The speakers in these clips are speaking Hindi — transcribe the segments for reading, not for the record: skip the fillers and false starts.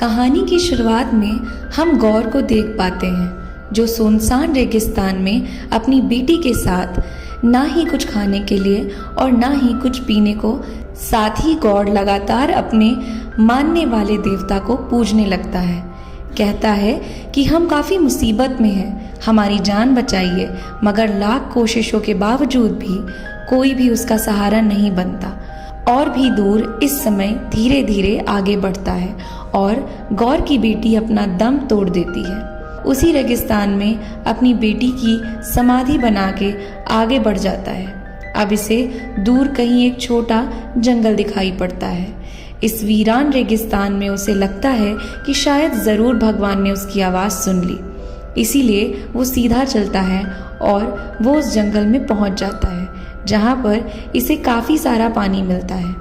कहानी की शुरुआत में हम गौर को देख पाते हैं जो सुनसान रेगिस्तान में अपनी बेटी के साथ ना ही कुछ खाने के लिए और ना ही कुछ पीने को, साथ ही गौर लगातार अपने मानने वाले देवता को पूजने लगता है। कहता है कि हम काफ़ी मुसीबत में हैं, हमारी जान बचाइए, मगर लाख कोशिशों के बावजूद भी कोई भी उसका सहारा नहीं बनता। और भी दूर इस समय धीरे धीरे आगे बढ़ता है और गौर की बेटी अपना दम तोड़ देती है। उसी रेगिस्तान में अपनी बेटी की समाधि बना के आगे बढ़ जाता है। अब इसे दूर कहीं एक छोटा जंगल दिखाई पड़ता है। इस वीरान रेगिस्तान में उसे लगता है कि शायद ज़रूर भगवान ने उसकी आवाज़ सुन ली, इसीलिए वो सीधा चलता है और वो उस जंगल में पहुंच जाता है जहाँ पर इसे काफ़ी सारा पानी मिलता है।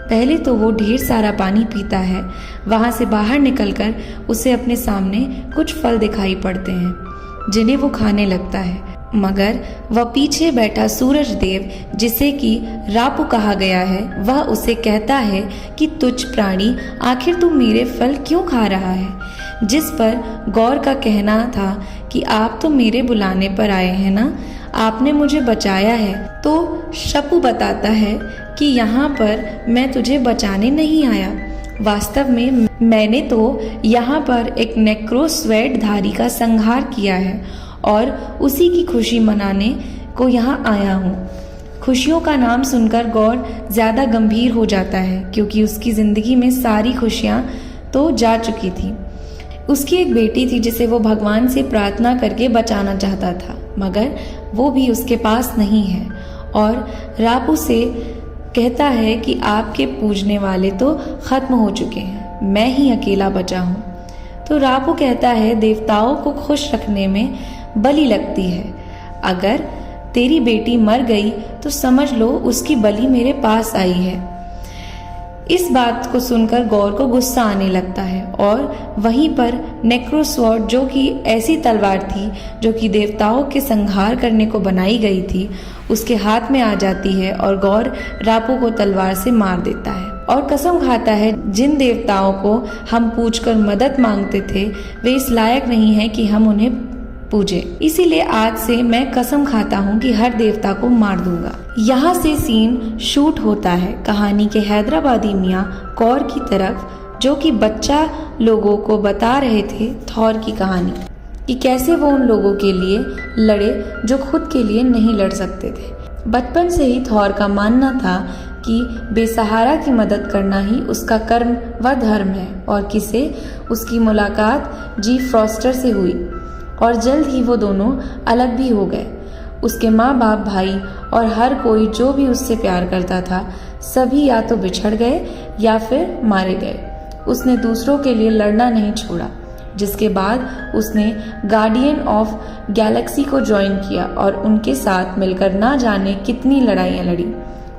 पहले तो वो ढेर सारा पानी पीता है। वहाँ से बाहर निकलकर उसे अपने सामने कुछ फल दिखाई पड़ते हैं जिन्हें वो खाने लगता है, मगर वह पीछे बैठा सूरज देव, जिसे कि रापू कहा गया है, वह उसे कहता है कि तुच्छ प्राणी, आखिर तू मेरे फल क्यों खा रहा है। जिस पर गौर का कहना था कि आप तो मेरे बुलाने पर आए हैं ना, आपने मुझे बचाया है। तो शपू बताता है कि यहाँ पर मैं तुझे बचाने नहीं आया, वास्तव में मैंने तो यहाँ पर एक नेक्रोस्वेट धारी का संहार किया है और उसी की खुशी मनाने को यहाँ आया हूँ। खुशियों का नाम सुनकर गौर ज़्यादा गंभीर हो जाता है, क्योंकि उसकी ज़िंदगी में सारी खुशियाँ तो जा चुकी थी। उसकी एक बेटी थी जिसे वो भगवान से प्रार्थना करके बचाना चाहता था, मगर वो भी उसके पास नहीं है। और रापू से कहता है कि आपके पूजने वाले तो ख़त्म हो चुके हैं, मैं ही अकेला बचा हूँ। तो रापू कहता है, देवताओं को खुश रखने में बलि लगती है। अगर तेरी बेटी मर गई तो समझ लो उसकी बलि मेरे पास आई है। इस बात को सुनकर गौर को गुस्सा आने लगता है और वहीं पर नेक्रोस्वर्ड, जो कि ऐसी तलवार थी जो कि देवताओं के संहार करने को बनाई गई थी, उसके हाथ में आ जाती है और गौर रापू को तलवार से मार देता है और कसम खाता है, जिन देवताओं को हम पूजकर मदद मांगते थे वे इस लायक नहीं है कि हम उन्हें पूजे, इसीलिए आज से मैं कसम खाता हूँ कि हर देवता को मार दूंगा। यहाँ से सीन शूट होता है कहानी के हैदराबादी मियाँ गौर की तरफ, जो कि बच्चा लोगों को बता रहे थे थॉर की कहानी, कि कैसे वो उन लोगों के लिए लड़े जो खुद के लिए नहीं लड़ सकते थे। बचपन से ही थॉर का मानना था कि बेसहारा की मदद करना ही उसका कर्म व धर्म है, और किसे उसकी मुलाकात जी फ्रॉस्टर से हुई और जल्द ही वो दोनों अलग भी हो गए। उसके माँ बाप, भाई और हर कोई जो भी उससे प्यार करता था, सभी या तो बिछड़ गए या फिर मारे गए। उसने दूसरों के लिए लड़ना नहीं छोड़ा, जिसके बाद उसने गार्डियन ऑफ गैलेक्सी को ज्वाइन किया और उनके साथ मिलकर ना जाने कितनी लड़ाइयाँ लड़ी,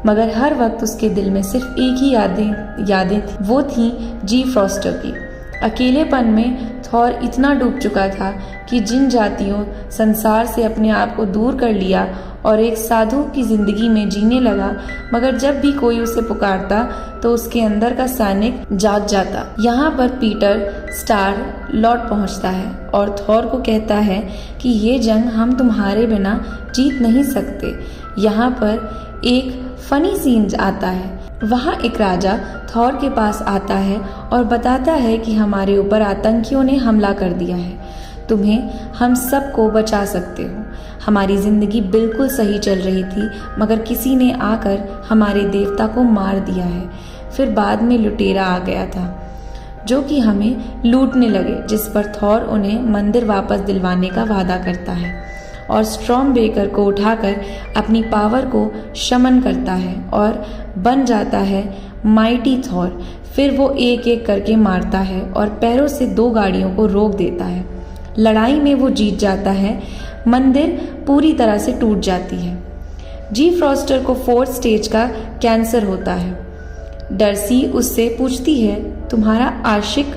मगर हर वक्त उसके दिल में सिर्फ एक ही यादें थी, वो थी जी फ्रॉस्टर की। अकेलेपन में थॉर इतना डूब चुका था कि जिन जातियों संसार से अपने आप को दूर कर लिया और एक साधु की जिंदगी में जीने लगा, मगर जब भी कोई उसे पुकारता तो उसके अंदर का सैनिक जाग जाता। यहाँ पर पीटर स्टार लौट पहुँचता है और थॉर को कहता है कि ये जंग हम तुम्हारे बिना जीत नहीं सकते। यहाँ पर एक फनी सीन आता है। वहाँ एक राजा थॉर के पास आता है और बताता है कि हमारे ऊपर आतंकियों ने हमला कर दिया है, तुम्हें हम सबको बचा सकते हो। हमारी जिंदगी बिल्कुल सही चल रही थी, मगर किसी ने आकर हमारे देवता को मार दिया है। फिर बाद में लुटेरा आ गया था जो कि हमें लूटने लगे, जिस पर थॉर उन्हें मंदिर वापस दिलवाने का वादा करता है और स्ट्रॉम बेकर को उठाकर अपनी पावर को शमन करता है और बन जाता है माइटी थॉर। फिर वो एक एक करके मारता है और पैरों से 2 गाड़ियों को रोक देता है। लड़ाई में वो जीत जाता है। मंदिर पूरी तरह से टूट जाती है। जी फ्रॉस्टर को 4th स्टेज का कैंसर होता है। डर्सी उससे पूछती है, तुम्हारा आशिक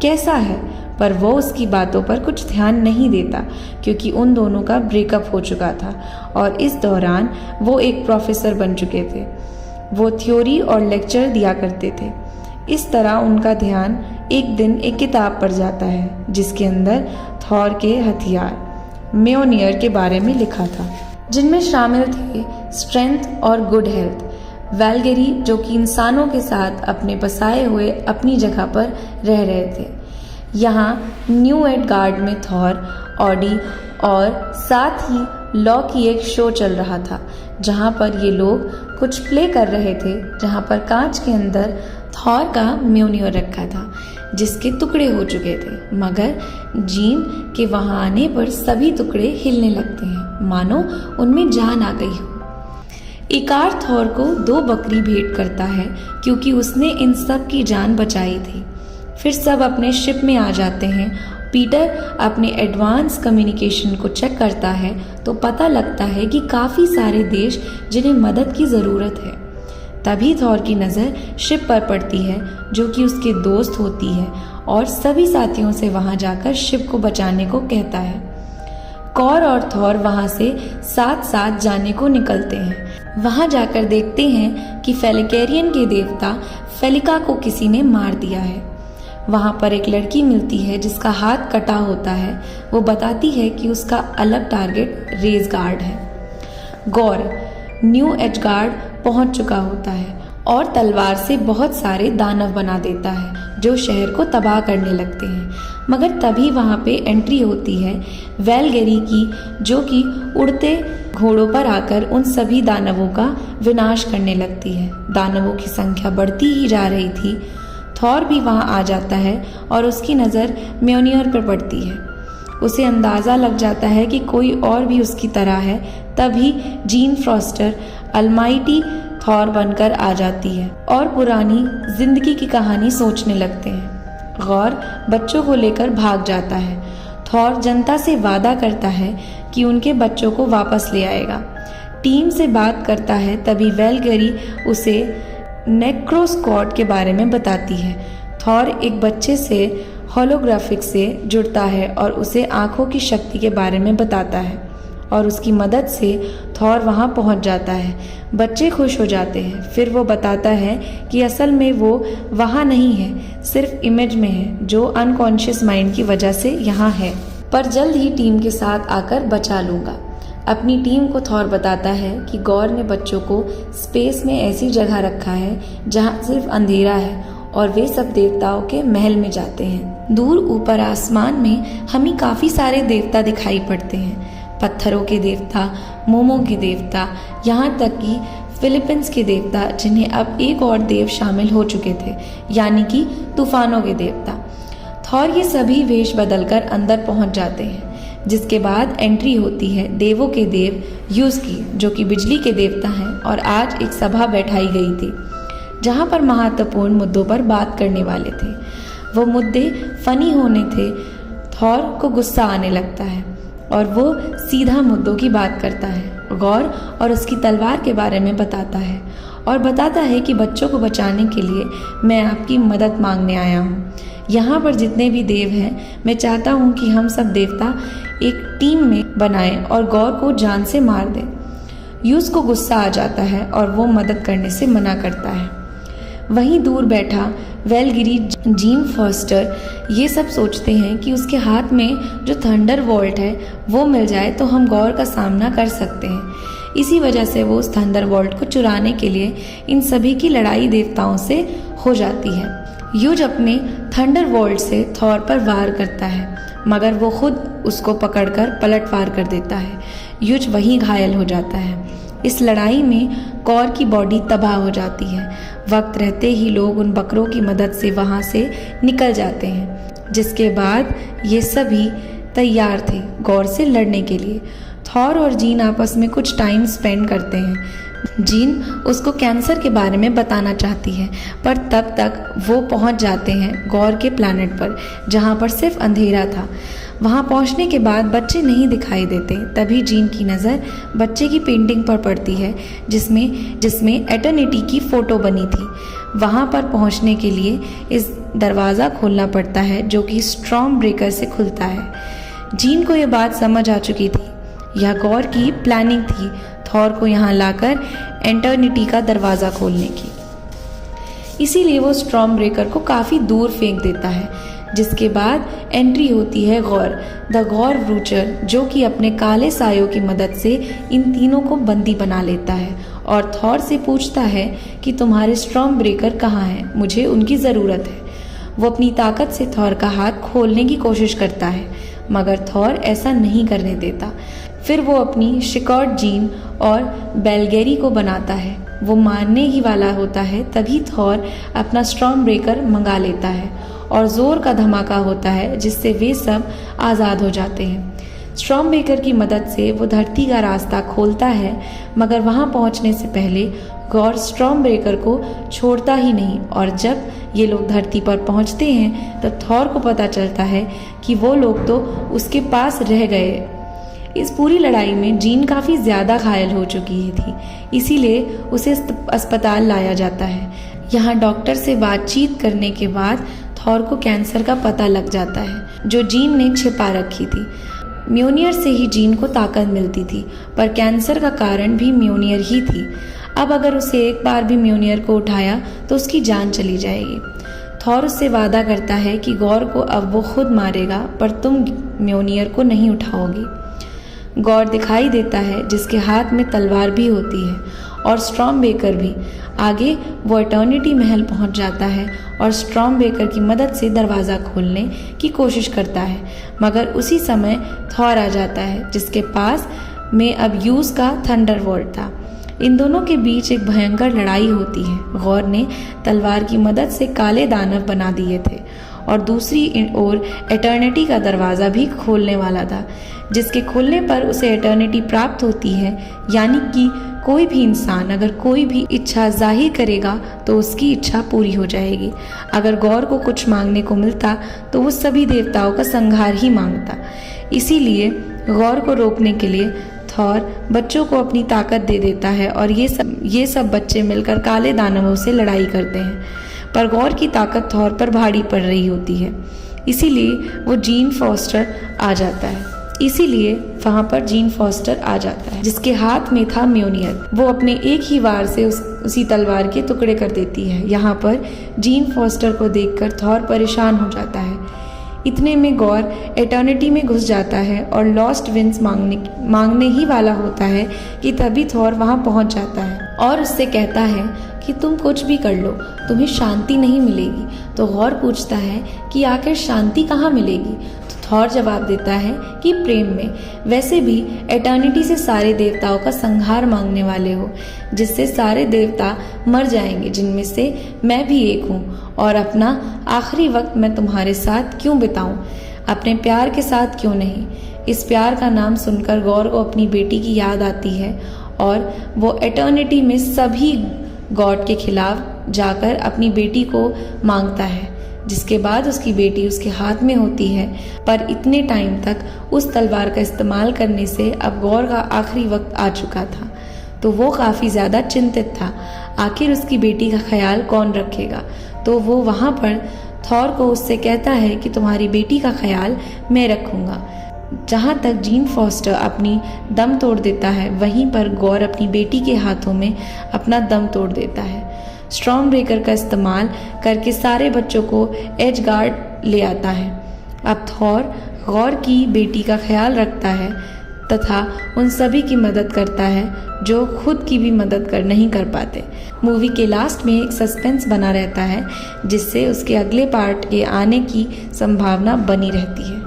कैसा है? पर वो उसकी बातों पर कुछ ध्यान नहीं देता, क्योंकि उन दोनों का ब्रेकअप हो चुका था और इस दौरान वो एक प्रोफेसर बन चुके थे। वो थ्योरी और लेक्चर दिया करते थे। इस तरह उनका ध्यान एक दिन एक किताब पढ़ जाता है जिसके अंदर थॉर के हथियार म्योनियर के बारे में लिखा था, जिनमें शामिल थे स्ट्रेंथ और गुड हेल्थ। वैलगेरी जो कि इंसानों के साथ अपने बसाए हुए अपनी जगह पर रह रहे थे। यहाँ न्यू एडगार्ड में थॉर, ऑडी और साथ ही लॉ की एक शो चल रहा था, जहाँ पर ये लोग कुछ प्ले कर रहे थे, जहाँ पर कांच के अंदर थॉर का म्योनियर रखा था जिसके टुकड़े हो चुके थे। मगर जीन के वहाँ आने पर सभी टुकड़े हिलने लगते हैं, मानो उनमें जान आ गई हो। इकार थॉर को 2 बकरी भेंट करता है क्योंकि उसने इन सब की जान बचाई थी। फिर सब अपने शिप में आ जाते हैं। पीटर अपने एडवांस कम्युनिकेशन को चेक करता है तो पता लगता है कि काफ़ी सारे देश जिन्हें मदद की ज़रूरत है। तभी थॉर की नज़र शिप पर पड़ती है जो कि उसके दोस्त होती है और सभी साथियों से वहाँ जाकर शिप को बचाने को कहता है। कॉर और थॉर वहाँ से साथ साथ जाने को निकलते हैं। वहाँ जाकर देखते हैं कि फेलिकेरियन के देवता फेलिका को किसी ने मार दिया है। वहाँ पर एक लड़की मिलती है जिसका हाथ कटा होता है। वो बताती है कि उसका अलग टारगेट रेजगार्ड है। गौर न्यू एडगार्ड पहुँच चुका होता है और तलवार से बहुत सारे दानव बना देता है जो शहर को तबाह करने लगते हैं। मगर तभी वहाँ पे एंट्री होती है वैलगेरी की, जो कि उड़ते घोड़ों पर आकर उन सभी दानवों का विनाश करने लगती है। दानवों की संख्या बढ़ती ही जा रही थी। थॉर भी वहाँ आ जाता है और उसकी नज़र म्योनियर पर पड़ती है। उसे अंदाज़ा लग जाता है कि कोई और भी उसकी तरह है। तभी जीन फ्रॉस्टर अलमाइटी थॉर बनकर आ जाती है और पुरानी जिंदगी की कहानी सोचने लगते हैं। गौर बच्चों को लेकर भाग जाता है। थॉर जनता से वादा करता है कि उनके बच्चों को वापस ले आएगा। टीम से बात करता है। तभी वैलगेरी उसे नेक्रोस्कॉट के बारे में बताती है। थॉर एक बच्चे से होलोग्राफिक से जुड़ता है और उसे आंखों की शक्ति के बारे में बताता है और उसकी मदद से थॉर वहां पहुंच जाता है। बच्चे खुश हो जाते हैं। फिर वो बताता है कि असल में वो वहां नहीं है, सिर्फ इमेज में है जो अनकॉन्शियस माइंड की वजह से यहाँ है, पर जल्द ही टीम के साथ आकर बचा लूँगा। अपनी टीम को थॉर बताता है कि गौर ने बच्चों को स्पेस में ऐसी जगह रखा है जहाँ सिर्फ अंधेरा है और वे सब देवताओं के महल में जाते हैं। दूर ऊपर आसमान में हमें काफ़ी सारे देवता दिखाई पड़ते हैं। पत्थरों के देवता, मोमो के देवता, यहाँ तक कि फिलीपींस के देवता, जिन्हें अब एक और देव शामिल हो चुके थे, यानी कि तूफानों के देवता। थॉर ये सभी वेश बदलकर अंदर पहुंच जाते हैं, जिसके बाद एंट्री होती है देवों के देव यूज की, जो कि बिजली के देवता हैं। और आज एक सभा बैठाई गई थी जहाँ पर महत्वपूर्ण मुद्दों पर बात करने वाले थे। वो मुद्दे फनी होने थे। थॉर को गुस्सा आने लगता है और वो सीधा मुद्दों की बात करता है। गौर और उसकी तलवार के बारे में बताता है और बताता है कि बच्चों को बचाने के लिए मैं आपकी मदद मांगने आया हूँ। यहाँ पर जितने भी देव हैं, मैं चाहता हूँ कि हम सब देवता एक टीम में बनाएं और गौर को जान से मार दें। यूज को गुस्सा आ जाता है और वो मदद करने से मना करता है। वहीं दूर बैठा वैलगिरी जीन फॉस्टर ये सब सोचते हैं कि उसके हाथ में जो थंडर वोल्ट है वो मिल जाए तो हम गौर का सामना कर सकते हैं। इसी वजह से वो उस थंडर वोल्ट को चुराने के लिए इन सभी की लड़ाई देवताओं से हो जाती है। यूज अपने थंडर वोल्ट से थॉर पर वार करता है, मगर वो खुद उसको पकड़कर पलटवार कर देता है। यूज वहीं घायल हो जाता है। इस लड़ाई में कौर की बॉडी तबाह हो जाती है। वक्त रहते ही लोग उन बकरों की मदद से वहाँ से निकल जाते हैं, जिसके बाद ये सभी तैयार थे गौर से लड़ने के लिए। थॉर और जीन आपस में कुछ टाइम स्पेंड करते हैं। जीन उसको कैंसर के बारे में बताना चाहती है, पर तब तक वो पहुंच जाते हैं गौर के प्लैनेट पर, जहां पर सिर्फ अंधेरा था। वहां पहुंचने के बाद बच्चे नहीं दिखाई देते। तभी जीन की नज़र बच्चे की पेंटिंग पर पड़ती है जिसमें एटर्निटी की फ़ोटो बनी थी। वहां पर पहुंचने के लिए इस दरवाज़ा खोलना पड़ता है, जो कि स्ट्रॉम ब्रेकर से खुलता है। जीन को ये बात समझ आ चुकी थी। यह गौर की प्लानिंग थी थॉर को यहाँ लाकर एटर्निटी का दरवाज़ा खोलने की। इसीलिए वो स्टॉर्म ब्रेकर को काफ़ी दूर फेंक देता है। जिसके बाद एंट्री होती है गौर, द गौर ब्रूचर, जो कि अपने काले सायों की मदद से इन तीनों को बंदी बना लेता है और थॉर से पूछता है कि तुम्हारे स्टॉर्म ब्रेकर कहाँ हैं, मुझे उनकी ज़रूरत है। वो अपनी ताकत से थॉर का हाथ खोलने की कोशिश करता है, मगर थॉर ऐसा नहीं करने देता। फिर वो अपनी शिकॉट जीन और बेलगेरी को बनाता है। वो मारने ही वाला होता है, तभी थॉर अपना स्टॉर्म ब्रेकर मंगा लेता है और ज़ोर का धमाका होता है, जिससे वे सब आज़ाद हो जाते हैं। स्टॉर्म ब्रेकर की मदद से वो धरती का रास्ता खोलता है, मगर वहाँ पहुँचने से पहले गौर स्टॉर्म ब्रेकर को छोड़ता ही नहीं और जब ये लोग धरती पर पहुँचते हैं तब थॉर को पता चलता है कि वो लोग तो उसके पास रह गए। इस पूरी लड़ाई में जीन काफ़ी ज़्यादा घायल हो चुकी थी, इसीलिए उसे अस्पताल लाया जाता है। यहाँ डॉक्टर से बातचीत करने के बाद थॉर को कैंसर का पता लग जाता है, जो जीन ने छिपा रखी थी। म्योनियर से ही जीन को ताकत मिलती थी, पर कैंसर का कारण भी म्योनियर ही थी। अब अगर उसे एक बार भी म्योनियर को उठाया तो उसकी जान चली जाएगी। थॉर उससे वादा करता है कि गौर को अब वो खुद मारेगा, पर तुम म्योनियर को नहीं उठाओगी। गौर दिखाई देता है, जिसके हाथ में तलवार भी होती है, और स्टॉर्म ब्रेकर भी। आगे वो एटर्निटी महल पहुंच जाता है और स्टॉर्म ब्रेकर की मदद से दरवाज़ा खोलने की कोशिश करता है, मगर उसी समय थॉर आ जाता है, जिसके पास में अब यूज़ का थंडरबोल्ट था। इन दोनों के बीच एक भयंकर लड़ाई होती है। गौर ने तलवार की मदद से काले दानव बना दिए थे और दूसरी ओर एटर्निटी का दरवाज़ा भी खोलने वाला था, जिसके खुलने पर उसे एटर्निटी प्राप्त होती है। यानी कि कोई भी इंसान अगर कोई भी इच्छा जाहिर करेगा तो उसकी इच्छा पूरी हो जाएगी। अगर गौर को कुछ मांगने को मिलता तो वो सभी देवताओं का संहार ही मांगता। इसीलिए गौर को रोकने के लिए थॉर बच्चों को अपनी ताकत दे देता है और ये सब बच्चे मिलकर काले दानवों से लड़ाई करते हैं, पर गौर की ताकत थॉर पर भारी पड़ रही होती है। इसीलिए वो जीन फॉस्टर आ जाता है। जिसके हाथ में था म्योनियर। वो अपने एक ही वार से उसी तलवार के टुकड़े कर देती है। यहाँ पर जीन फॉस्टर को देखकर थॉर परेशान हो जाता है। इतने में गौर एटर्निटी में घुस जाता है और लॉस्ट विंस मांगने ही वाला होता है कि तभी थॉर वहाँ पहुँच जाता है और उससे कहता है कि तुम कुछ भी कर लो, तुम्हें शांति नहीं मिलेगी। तो गौर पूछता है कि आखिर शांति कहाँ मिलेगी? तो थॉर जवाब देता है कि प्रेम में। वैसे भी एटर्निटी से सारे देवताओं का संहार मांगने वाले हो, जिससे सारे देवता मर जाएंगे, जिनमें से मैं भी एक हूँ, और अपना आखिरी वक्त मैं तुम्हारे साथ क्यों बिताऊं, अपने प्यार के साथ क्यों नहीं। इस प्यार का नाम सुनकर गौर को अपनी बेटी की याद आती है और वो एटर्निटी में सभी गॉड के खिलाफ जाकर अपनी बेटी को मांगता है, जिसके बाद उसकी बेटी उसके हाथ में होती है। पर इतने टाइम तक उस तलवार का इस्तेमाल करने से अब गौर का आखिरी वक्त आ चुका था, तो वो काफ़ी ज़्यादा चिंतित था। आखिर उसकी बेटी का ख्याल कौन रखेगा? तो वो वहाँ पर थॉर को उससे कहता है कि तुम्हारी बेटी का ख्याल मैं रखूँगा। जहाँ तक जीन फॉस्टर अपनी दम तोड़ देता है, वहीं पर गौर अपनी बेटी के हाथों में अपना दम तोड़ देता है। स्टॉर्म ब्रेकर का इस्तेमाल करके सारे बच्चों को एजगार्ड ले आता है। अब थॉर गौर की बेटी का ख्याल रखता है तथा उन सभी की मदद करता है जो खुद की भी मदद नहीं कर पाते। मूवी के लास्ट में एक सस्पेंस बना रहता है, जिससे उसके अगले पार्ट के आने की संभावना बनी रहती है।